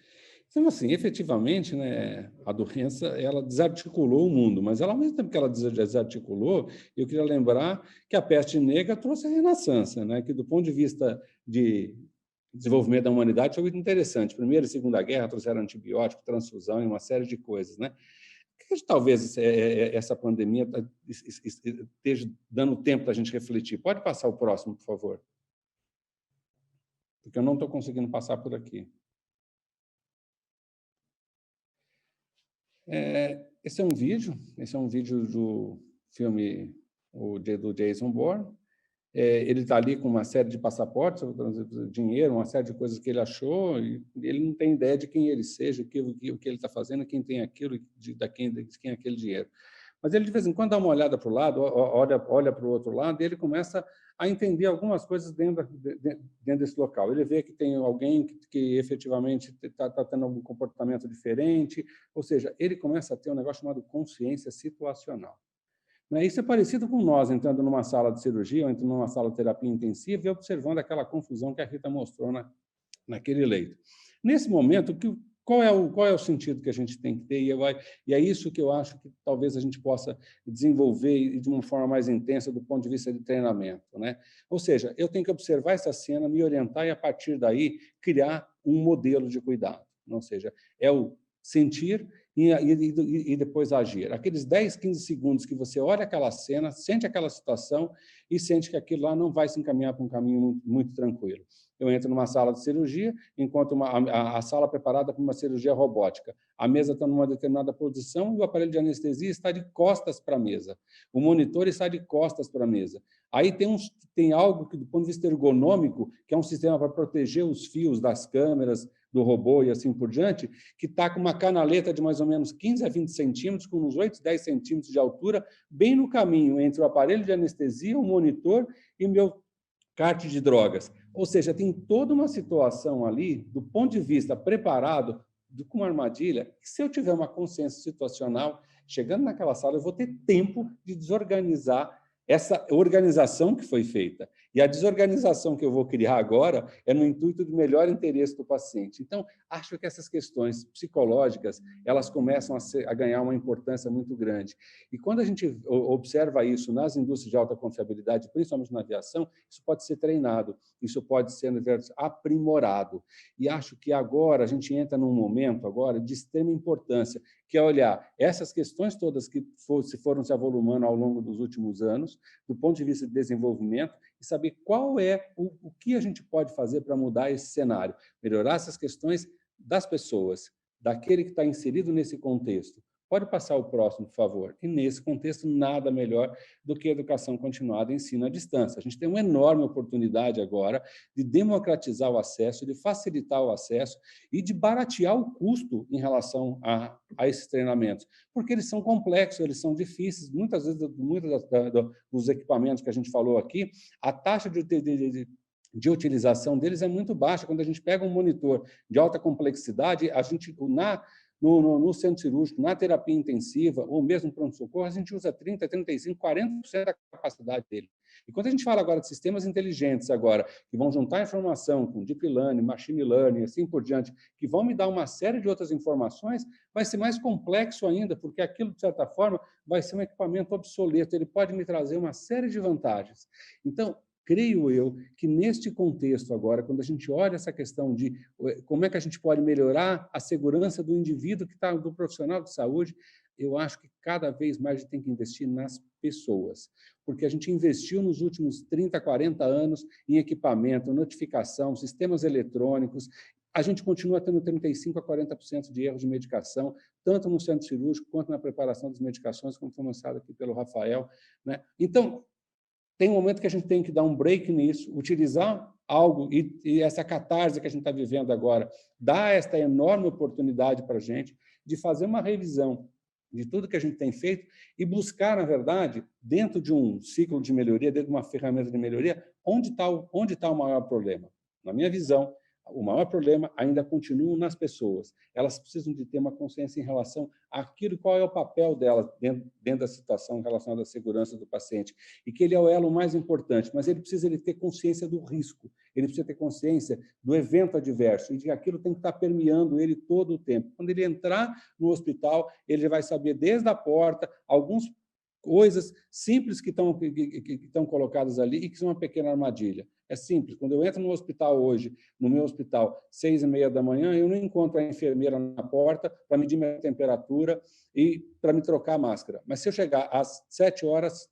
Então, assim, efetivamente, né, a doença, ela desarticulou o mundo, mas ela, ao mesmo tempo que ela desarticulou, eu queria lembrar que a peste negra trouxe a renascença, né, que do ponto de vista de desenvolvimento da humanidade foi muito interessante. Primeira e Segunda Guerra trouxeram antibiótico, transfusão e uma série de coisas, né? Talvez essa pandemia esteja dando tempo para a gente refletir. Pode passar o próximo, por favor? Porque eu não estou conseguindo passar por aqui. Esse é um vídeo do filme do Jason Bourne. Ele está ali com uma série de passaportes, dinheiro, uma série de coisas que ele achou, e ele não tem ideia de quem ele seja, o que ele está fazendo, quem tem aquilo, de quem é aquele dinheiro. Mas ele, de vez em quando, dá uma olhada para o lado, olha para o outro lado, e ele começa a entender algumas coisas dentro desse local. Ele vê que tem alguém que efetivamente está tendo algum comportamento diferente, ou seja, ele começa a ter um negócio chamado consciência situacional. Isso é parecido com nós entrando numa sala de cirurgia ou entrando numa sala de terapia intensiva e observando aquela confusão que a Rita mostrou naquele leito. Nesse momento, qual é o sentido que a gente tem que ter? E é isso que eu acho que talvez a gente possa desenvolver de uma forma mais intensa do ponto de vista de treinamento, né? Ou seja, eu tenho que observar essa cena, me orientar e, a partir daí, criar um modelo de cuidado. Ou seja, é o sentir e depois agir. Aqueles 10, 15 segundos que você olha aquela cena, sente aquela situação e sente que aquilo lá não vai se encaminhar para um caminho muito, muito tranquilo. Eu entro numa sala de cirurgia, encontro a sala preparada para uma cirurgia robótica. A mesa está numa determinada posição e o aparelho de anestesia está de costas para a mesa. O monitor está de costas para a mesa. Aí tem algo que, do ponto de vista ergonômico, que é um sistema para proteger os fios das câmeras, do robô e assim por diante, que está com uma canaleta de mais ou menos 15 a 20 centímetros, com uns 8, 10 centímetros de altura, bem no caminho entre o aparelho de anestesia, o monitor e o meu kart de drogas. Ou seja, tem toda uma situação ali, do ponto de vista preparado, com uma armadilha, que se eu tiver uma consciência situacional, chegando naquela sala, eu vou ter tempo de desorganizar essa organização que foi feita. E a desorganização que eu vou criar agora é no intuito do melhor interesse do paciente. Então, acho que essas questões psicológicas, elas começam a ganhar uma importância muito grande. E quando a gente observa isso nas indústrias de alta confiabilidade, principalmente na aviação, isso pode ser treinado, isso pode ser aprimorado. E acho que agora a gente entra num momento agora de extrema importância, que é olhar essas questões todas que foram se avolumando ao longo dos últimos anos, do ponto de vista de desenvolvimento, e saber qual é o que a gente pode fazer para mudar esse cenário, melhorar essas questões das pessoas, daquele que está inserido nesse contexto, Pode passar o próximo, por favor. E, nesse contexto, nada melhor do que educação continuada e ensino à distância. A gente tem uma enorme oportunidade agora de democratizar o acesso, de facilitar o acesso e de baratear o custo em relação a esses treinamentos, porque eles são complexos, eles são difíceis. Muitas vezes, dos equipamentos que a gente falou aqui, a taxa de utilização deles é muito baixa. Quando a gente pega um monitor de alta complexidade, a gente, no centro cirúrgico, na terapia intensiva, ou mesmo pronto-socorro, a gente usa 30%, 35%, 40% da capacidade dele. E quando a gente fala agora de sistemas inteligentes, agora, que vão juntar informação com deep learning, machine learning, assim por diante, que vão me dar uma série de outras informações, vai ser mais complexo ainda, porque aquilo, de certa forma, vai ser um equipamento obsoleto, ele pode me trazer uma série de vantagens. Então, creio eu que, neste contexto agora, quando a gente olha essa questão de como é que a gente pode melhorar a segurança do indivíduo que está, do profissional de saúde, eu acho que cada vez mais a gente tem que investir nas pessoas, porque a gente investiu nos últimos 30, 40 anos em equipamento, notificação, sistemas eletrônicos. A gente continua tendo 35% a 40% de erros de medicação, tanto no centro cirúrgico quanto na preparação das medicações, como foi mostrado aqui pelo Rafael, né? Então, tem um momento que a gente tem que dar um break nisso, utilizar algo, e essa catarse que a gente está vivendo agora dá esta enorme oportunidade para a gente de fazer uma revisão de tudo que a gente tem feito e buscar, na verdade, dentro de um ciclo de melhoria, dentro de uma ferramenta de melhoria, onde está o maior problema. Na minha visão, o maior problema ainda continua nas pessoas. Elas precisam de ter uma consciência em relação àquilo, qual é o papel delas dentro da situação relacionada à segurança do paciente, e que ele é o elo mais importante, mas ele precisa ter consciência do risco, ele precisa ter consciência do evento adverso, e de que aquilo tem que estar permeando ele todo o tempo. Quando ele entrar no hospital, ele vai saber desde a porta alguns coisas simples que estão colocadas ali e que são uma pequena armadilha. É simples. Quando eu entro no hospital hoje, no meu hospital, 6h30 da manhã, eu não encontro a enfermeira na porta para medir minha temperatura e para me trocar a máscara. Mas se eu chegar às 7 horas,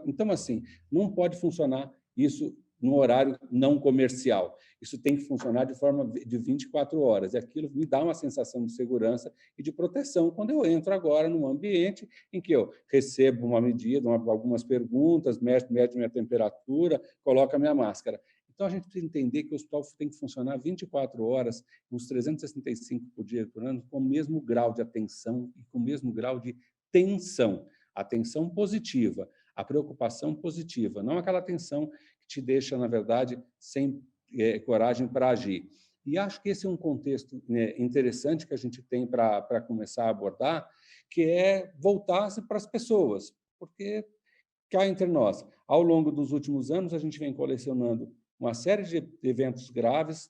então, assim, não pode funcionar isso no horário não comercial. Isso tem que funcionar de forma de 24 horas. E aquilo me dá uma sensação de segurança e de proteção quando eu entro agora num ambiente em que eu recebo uma medida, algumas perguntas, mede minha temperatura, coloca a minha máscara. Então, a gente precisa entender que o hospital tem que funcionar 24 horas, uns 365 por dia por ano, com o mesmo grau de atenção e com o mesmo grau de tensão. Atenção positiva, a preocupação positiva, não aquela atenção que te deixa, na verdade, sem coragem para agir. E acho que esse é um contexto interessante que a gente tem para começar a abordar, que é voltar-se para as pessoas, porque, cá entre nós, ao longo dos últimos anos, a gente vem colecionando uma série de eventos graves,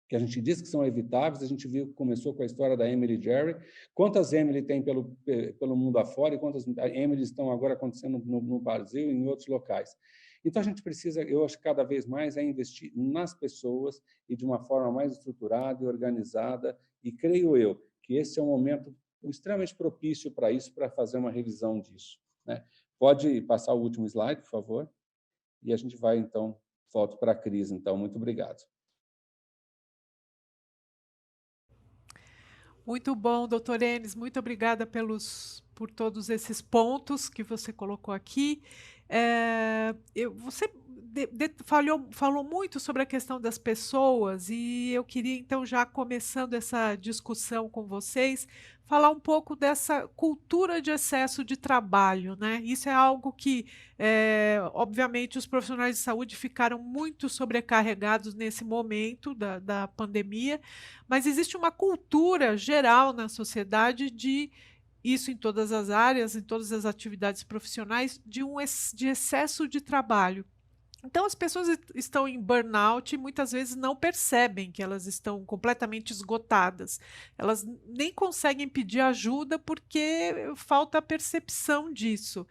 que a gente diz que são evitáveis. A gente viu, começou com a história da Emily Jerry, quantas Emily tem pelo mundo afora e quantas Emily estão agora acontecendo no Brasil e em outros locais. Então, a gente precisa, eu acho, cada vez mais investir nas pessoas e de uma forma mais estruturada e organizada, e creio eu que esse é um momento extremamente propício para isso, para fazer uma revisão disso, né? Pode passar o último slide, por favor? E a gente vai, então, volto para a Cris. Então, muito obrigado. Muito bom, doutor Enes, muito obrigada por todos esses pontos que você colocou aqui. Você falou muito sobre a questão das pessoas, e eu queria, então, já começando essa discussão com vocês, falar um pouco dessa cultura de excesso de trabalho, né? Isso é algo que, obviamente, os profissionais de saúde ficaram muito sobrecarregados nesse momento da pandemia, mas existe uma cultura geral na sociedade de isso em todas as áreas, em todas as atividades profissionais, de excesso de trabalho. Então, as pessoas estão em burnout e muitas vezes não percebem que elas estão completamente esgotadas. Elas nem conseguem pedir ajuda porque falta a percepção disso.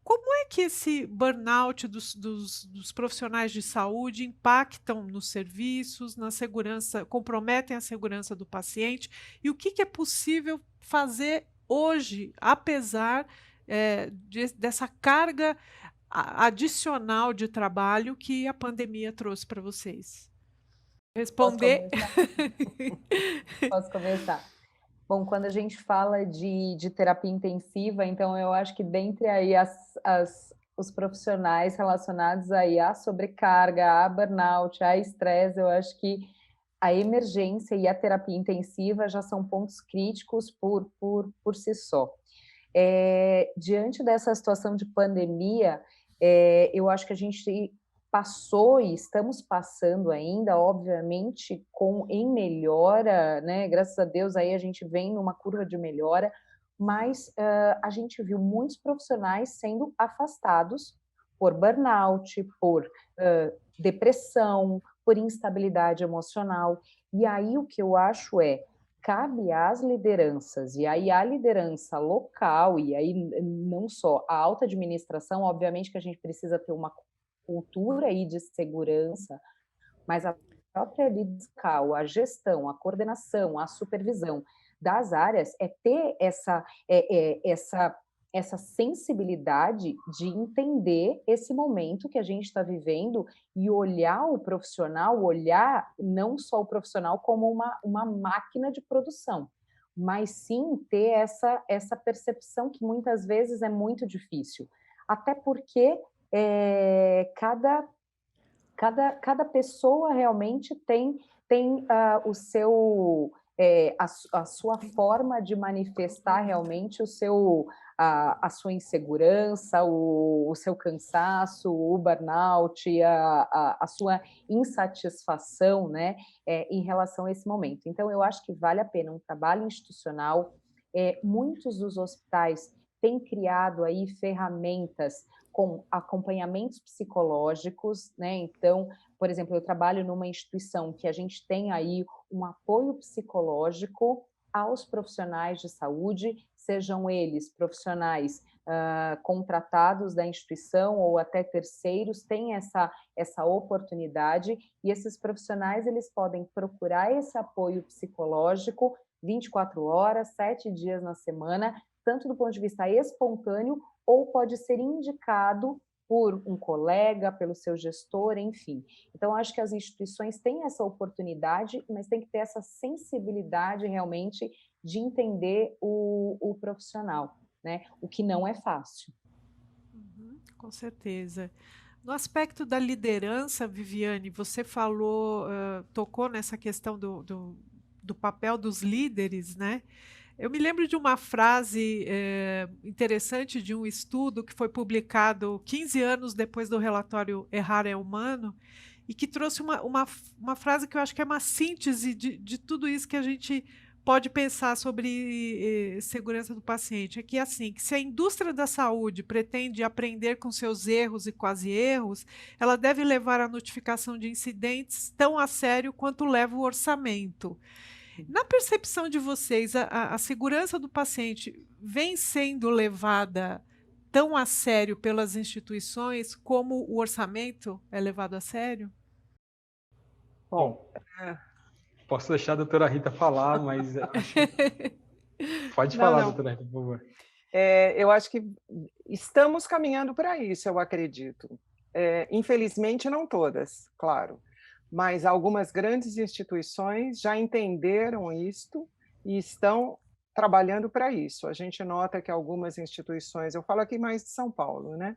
Como é que esse burnout dos profissionais de saúde impactam nos serviços, na segurança, comprometem a segurança do paciente? E o que é possível fazer hoje, apesar dessa carga adicional de trabalho que a pandemia trouxe para vocês? Responder. Posso começar? Bom, quando a gente fala de terapia intensiva, então eu acho que dentre aí os profissionais relacionados aí à sobrecarga, a burnout, a estresse, eu acho que a emergência e a terapia intensiva já são pontos críticos por si só. Diante dessa situação de pandemia, eu acho que a gente passou e estamos passando ainda, obviamente, em melhora, né? Graças a Deus aí a gente vem numa curva de melhora, mas a gente viu muitos profissionais sendo afastados por burnout, por depressão, por instabilidade emocional. E aí o que eu acho cabe às lideranças, e aí a liderança local, e aí não só a alta administração, obviamente que a gente precisa ter uma cultura aí de segurança, mas a própria liderança, a gestão, a coordenação, a supervisão das áreas ter essa sensibilidade de entender esse momento que a gente está vivendo e olhar o profissional, olhar não só o profissional como uma máquina de produção, mas sim ter essa percepção que muitas vezes é muito difícil. Até porque cada pessoa realmente tem o seu... a sua forma de manifestar realmente a sua insegurança, o seu cansaço, o burnout, a sua insatisfação, né, em relação a esse momento. Então, eu acho que vale a pena um trabalho institucional. Muitos dos hospitais têm criado aí ferramentas com acompanhamentos psicológicos, né? Então, por exemplo, eu trabalho numa instituição que a gente tem aí um apoio psicológico aos profissionais de saúde, sejam eles profissionais contratados da instituição ou até terceiros, têm essa oportunidade, e esses profissionais eles podem procurar esse apoio psicológico 24 horas, 7 dias na semana, tanto do ponto de vista espontâneo, ou pode ser indicado por um colega, pelo seu gestor, enfim. Então, acho que as instituições têm essa oportunidade, mas tem que ter essa sensibilidade realmente de entender o profissional, né? O que não é fácil. Com certeza. No aspecto da liderança, Viviane, você falou, tocou nessa questão do papel dos líderes, né? Eu me lembro de uma frase interessante de um estudo que foi publicado 15 anos depois do relatório Errar é Humano, e que trouxe uma frase que eu acho que é uma síntese de tudo isso que a gente pode pensar sobre segurança do paciente. É que, assim, que se a indústria da saúde pretende aprender com seus erros e quase erros, ela deve levar a notificação de incidentes tão a sério quanto leva o orçamento. Na percepção de vocês, a segurança do paciente vem sendo levada tão a sério pelas instituições como o orçamento é levado a sério? Bom, posso deixar a doutora Rita falar, mas acho que... Pode falar, doutora Rita, por favor. Eu acho que estamos caminhando para isso, eu acredito. Infelizmente, não todas, claro, mas algumas grandes instituições já entenderam isto e estão trabalhando para isso. A gente nota que algumas instituições, eu falo aqui mais de São Paulo, né?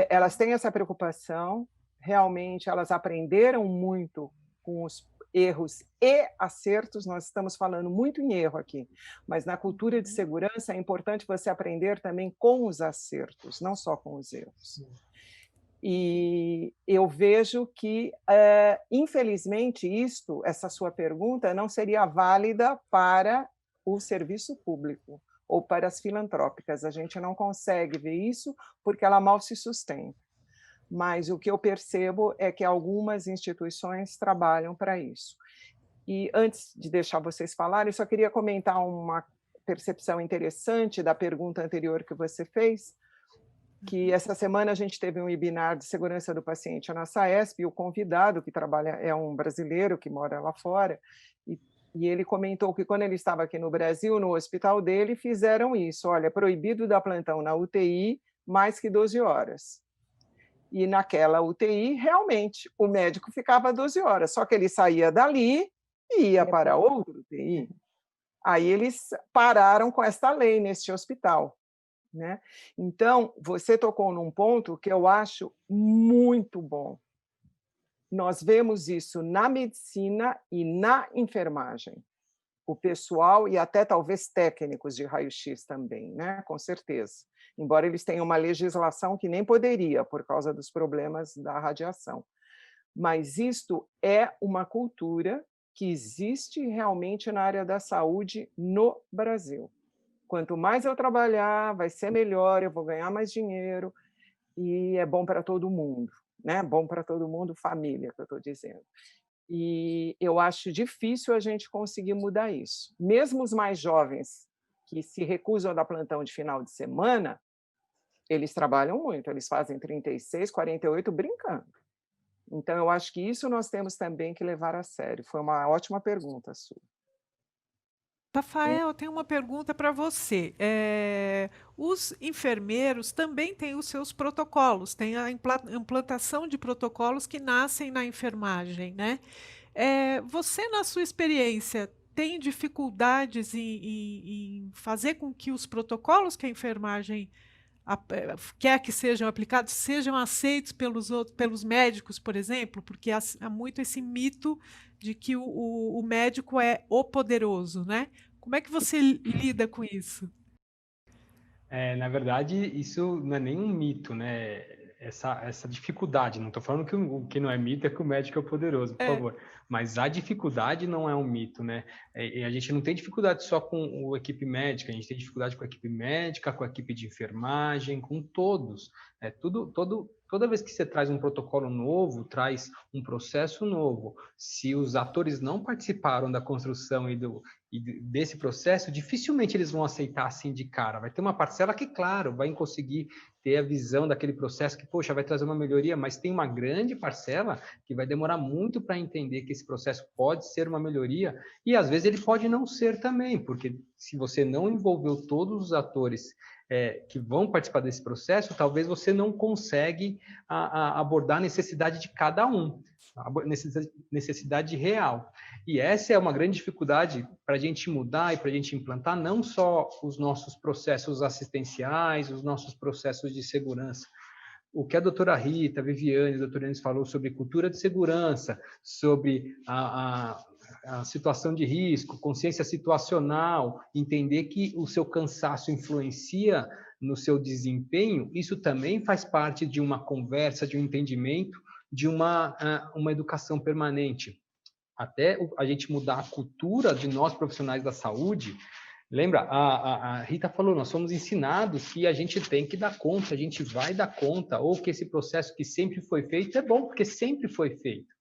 Elas têm essa preocupação, realmente elas aprenderam muito com os erros e acertos, nós estamos falando muito em erro aqui, mas na cultura de segurança é importante você aprender também com os acertos, não só com os erros. E eu vejo que, infelizmente, essa sua pergunta não seria válida para o serviço público ou para as filantrópicas. A gente não consegue ver isso porque ela mal se sustenta. Mas o que eu percebo é que algumas instituições trabalham para isso. E antes de deixar vocês falarem, eu só queria comentar uma percepção interessante da pergunta anterior que você fez, que essa semana a gente teve um webinar de segurança do paciente na SAESP, e o convidado que trabalha é um brasileiro que mora lá fora, e ele comentou que quando ele estava aqui no Brasil, no hospital dele, fizeram isso, olha, proibido dar plantão na UTI mais que 12 horas. E naquela UTI, realmente, o médico ficava 12 horas, só que ele saía dali e ia para outra UTI. Aí eles pararam com esta lei neste hospital, né. Então, você tocou num ponto que eu acho muito bom. Nós vemos isso na medicina e na enfermagem. O pessoal e até talvez técnicos de raio-x também, né, com certeza. Embora eles tenham uma legislação que nem poderia, por causa dos problemas da radiação. Mas isto é uma cultura que existe realmente na área da saúde no Brasil. Quanto mais eu trabalhar, vai ser melhor, eu vou ganhar mais dinheiro e é bom para todo mundo, né? Bom para todo mundo, família, que eu estou dizendo. E eu acho difícil a gente conseguir mudar isso. Mesmo os mais jovens que se recusam a dar plantão de final de semana, eles trabalham muito, eles fazem 36, 48 brincando. Então, eu acho que isso nós temos também que levar a sério. Foi uma ótima pergunta sua. Rafael, eu tenho uma pergunta para você. Os enfermeiros também têm os seus protocolos, têm a implantação de protocolos que nascem na enfermagem, né? Você, na sua experiência, tem dificuldades em fazer com que os protocolos que a enfermagem quer que sejam aplicados sejam aceitos pelos médicos, por exemplo? Porque há muito esse mito de que o médico é o poderoso, né? Como é que você lida com isso? Na verdade, isso não é nem um mito, né? Essa dificuldade, não estou falando que o que não é mito é que o médico é poderoso, por É, favor. Mas a dificuldade não é um mito, né? E a gente não tem dificuldade só com a equipe médica, a gente tem dificuldade com a equipe médica, com a equipe de enfermagem, com todos. Toda vez que você traz um protocolo novo, traz um processo novo. Se os atores não participaram da construção desse processo, dificilmente eles vão aceitar assim de cara. Vai ter uma parcela que, claro, vai conseguir ter a visão daquele processo que, poxa, vai trazer uma melhoria, mas tem uma grande parcela que vai demorar muito para entender que esse processo pode ser uma melhoria e, às vezes, ele pode não ser também, porque se você não envolveu todos os atores que vão participar desse processo, talvez você não consegue abordar a necessidade de cada um, a necessidade real. E essa é uma grande dificuldade para a gente mudar e para a gente implantar não só os nossos processos assistenciais, os nossos processos de segurança. O que a doutora Rita, a Viviane, a doutora Enes falou sobre cultura de segurança, sobre a situação de risco, consciência situacional, entender que o seu cansaço influencia no seu desempenho, isso também faz parte de uma conversa, de um entendimento, de uma educação permanente. Até a gente mudar a cultura de nós profissionais da saúde. Lembra, a Rita falou, nós somos ensinados que a gente tem que dar conta, a gente vai dar conta, ou que esse processo que sempre foi feito é bom, porque sempre foi feito.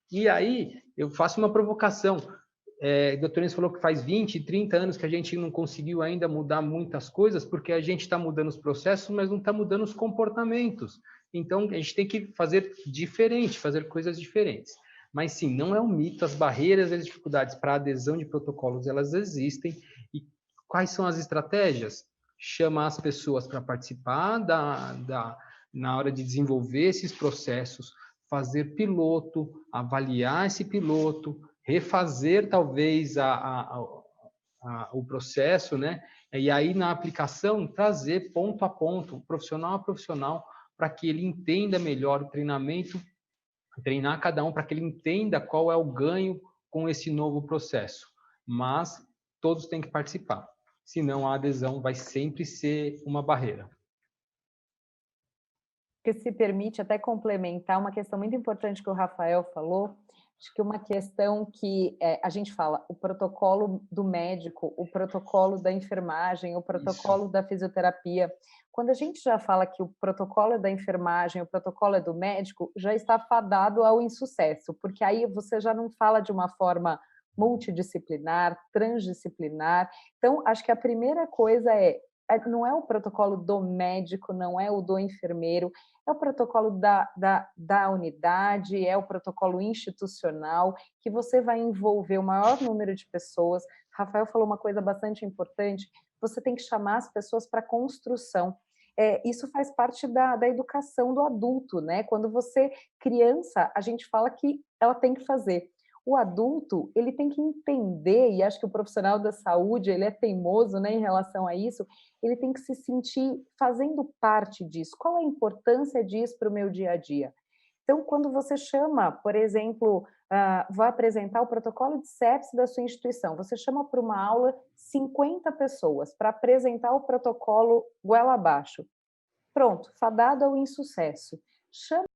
E aí, eu faço uma provocação. O doutor Enes falou que faz 20, 30 anos que a gente não conseguiu ainda mudar muitas coisas, porque a gente está mudando os processos, mas não está mudando os comportamentos. Então, a gente tem que fazer diferente, fazer coisas diferentes. Mas sim, não é um mito, as barreiras e as dificuldades para a adesão de protocolos, elas existem. E quais são as estratégias? Chamar as pessoas para participar na hora de desenvolver esses processos, fazer piloto, avaliar esse piloto, refazer talvez o processo, né? E aí na aplicação trazer ponto a ponto, profissional a profissional, para que ele entenda melhor o treinamento, treinar cada um para que ele entenda qual é o ganho com esse novo processo. Mas todos têm que participar, senão a adesão vai sempre ser uma barreira. Que se permite até complementar uma questão muito importante que o Rafael falou, acho que uma questão que a gente fala, o protocolo do médico, o protocolo da enfermagem, o protocolo Isso. da fisioterapia. Quando a gente já fala que o protocolo é da enfermagem, o protocolo é do médico, já está fadado ao insucesso, porque aí você já não fala de uma forma multidisciplinar, transdisciplinar. Então, acho que a primeira coisa não é o protocolo do médico, não é o do enfermeiro, é o protocolo da unidade, é o protocolo institucional, que você vai envolver o maior número de pessoas. Rafael falou uma coisa bastante importante, você tem que chamar as pessoas para a construção. Isso faz parte da educação do adulto, né? Quando você, criança, a gente fala que ela tem que fazer. O adulto, ele tem que entender, e acho que o profissional da saúde, ele é teimoso, né, em relação a isso, ele tem que se sentir fazendo parte disso. Qual a importância disso para o meu dia a dia? Então, quando você chama, por exemplo, vai apresentar o protocolo de sepsis da sua instituição, você chama para uma aula 50 pessoas para apresentar o protocolo goela abaixo. Pronto, fadado ao insucesso. Chama